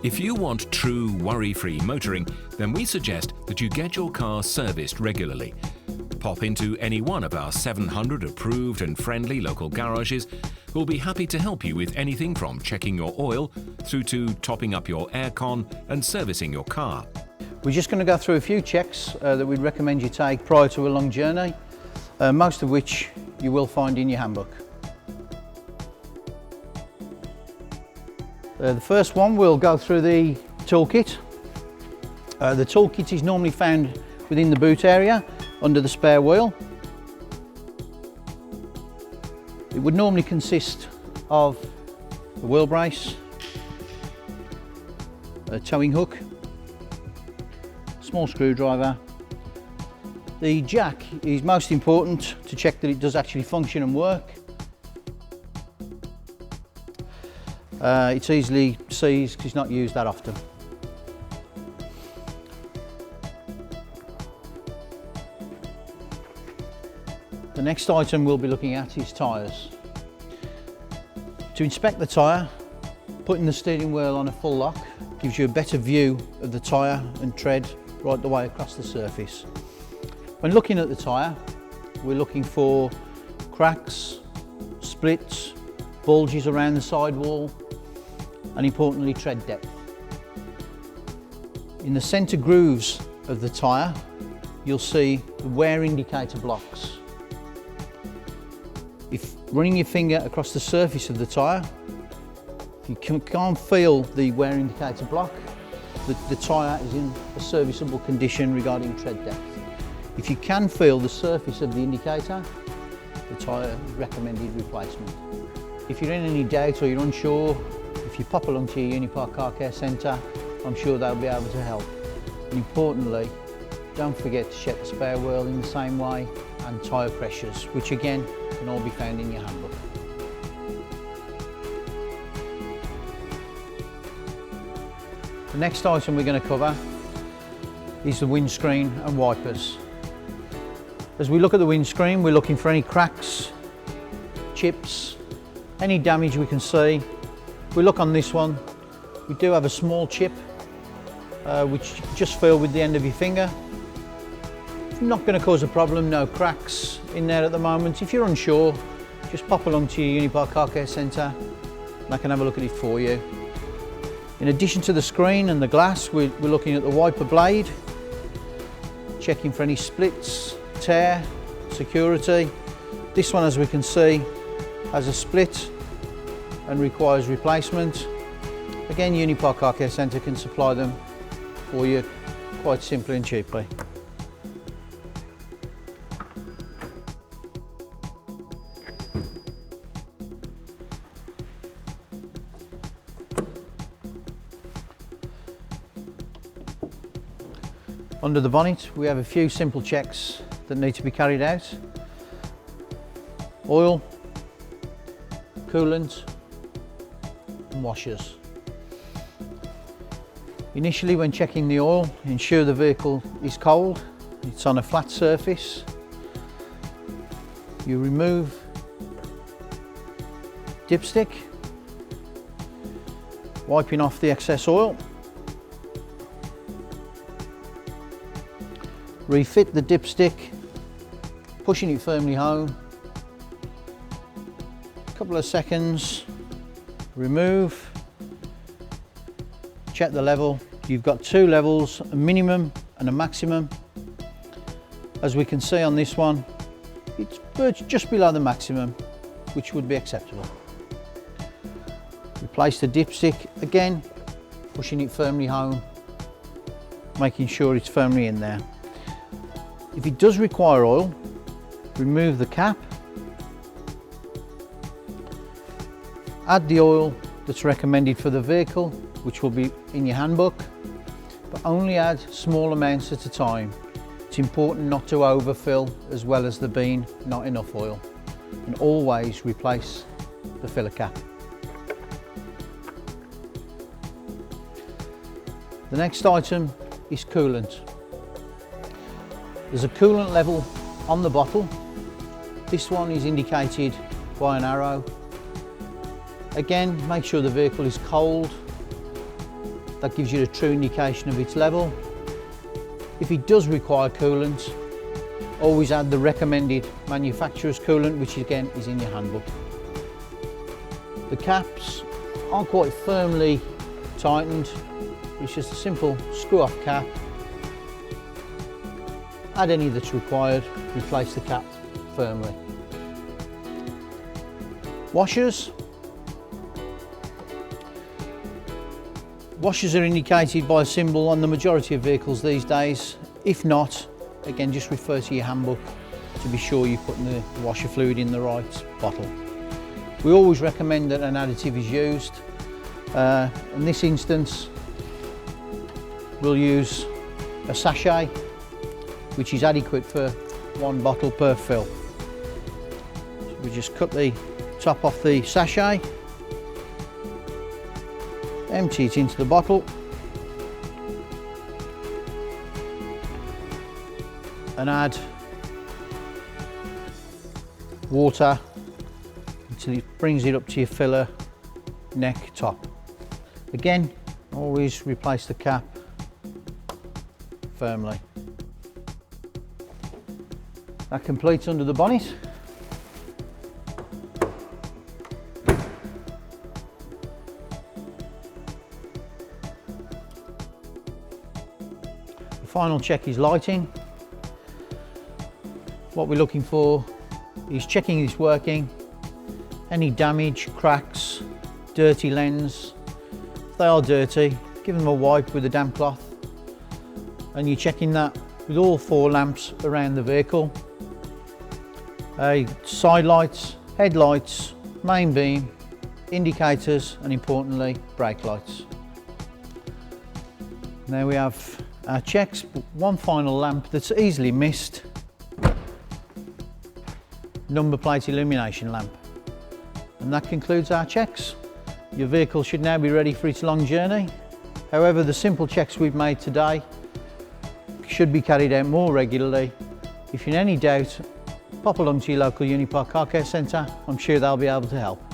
If you want true worry-free motoring, then we suggest that you get your car serviced regularly. Pop into any one of our 700 approved and friendly local garages who'll be happy to help you with anything from checking your oil through to topping up your aircon and servicing your car. We're just going to go through a few checks that we'd recommend you take prior to a long journey, most of which you will find in your handbook. The first one, we'll go through the toolkit. The toolkit is normally found within the boot area under the spare wheel. It would normally consist of a wheel brace, a towing hook, small screwdriver. The jack is most important to check that it does actually function and work. It's easily seized because it's not used that often. The next item we'll be looking at is tyres. To inspect the tyre, putting the steering wheel on a full lock gives you a better view of the tyre and tread right the way across the surface. When looking at the tyre, we're looking for cracks, splits, bulges around the sidewall, and importantly tread depth. In the centre grooves of the tyre, you'll see the wear indicator blocks. If running your finger across the surface of the tyre, if you can't feel the wear indicator block, the tyre is in a serviceable condition regarding tread depth. If you can feel the surface of the indicator, the tyre is recommended replacement. If you're in any doubt or you're unsure, if you pop along to your Unipark Car Care Centre, I'm sure they'll be able to help. And importantly, don't forget to check the spare wheel in the same way and tyre pressures, which again can all be found in your handbook. The next item we're going to cover is the windscreen and wipers. As we look at the windscreen, we're looking for any cracks, chips, any damage we can see. We look on this one, we do have a small chip which you just feel with the end of your finger. It's not going to cause a problem, no cracks in there at the moment. If you're unsure, just pop along to your Unipark Car Care Centre and I can have a look at it for you. In addition to the screen and the glass, we're looking at the wiper blade, checking for any splits, tear, security. This one, as we can see, has a split and requires replacement. Again, Unipark Car Care Centre can supply them for you quite simply and cheaply. Under the bonnet, we have a few simple checks that need to be carried out. Oil, coolant, and washers. Initially, when checking the oil, ensure the vehicle is cold, it's on a flat surface. You remove dipstick, wiping off the excess oil. Refit the dipstick, pushing it firmly home. A couple of seconds, remove, check the level. You've got two levels, a minimum and a maximum. As we can see on this one, it's just below the maximum, which would be acceptable. Replace the dipstick again, pushing it firmly home, making sure it's firmly in there. If it does require oil, remove the cap, add the oil that's recommended for the vehicle, which will be in your handbook, but only add small amounts at a time. It's important not to overfill, as well as there being not enough oil, and always replace the filler cap. The next item is coolant. There's a coolant level on the bottle. This one is indicated by an arrow. Again, make sure the vehicle is cold. That gives you a true indication of its level. If it does require coolant, always add the recommended manufacturer's coolant, which again is in your handbook. The caps are quite firmly tightened. It's just a simple screw off cap. Add any that's required, replace the cap firmly. Washers. Washers are indicated by a symbol on the majority of vehicles these days. If not, again, just refer to your handbook to be sure you're putting the washer fluid in the right bottle. We always recommend that an additive is used. In this instance, we'll use a sachet, which is adequate for 1 bottle per fill. So we just cut the top off the sachet, empty it into the bottle, and add water until it brings it up to your filler neck top. Again, always replace the cap firmly. That completes under the bonnet. The final check is lighting. What we're looking for is checking it's working. Any damage, cracks, dirty lens. If they are dirty, give them a wipe with a damp cloth. And you're checking that with all 4 lamps around the vehicle. Side lights, headlights, main beam, indicators, and importantly, brake lights. Now we have our checks, but one final lamp that's easily missed. Number plate illumination lamp. And that concludes our checks. Your vehicle should now be ready for its long journey. However, the simple checks we've made today should be carried out more regularly. If you're in any doubt, pop along to your local Unipar Car Care Centre. I'm sure they'll be able to help.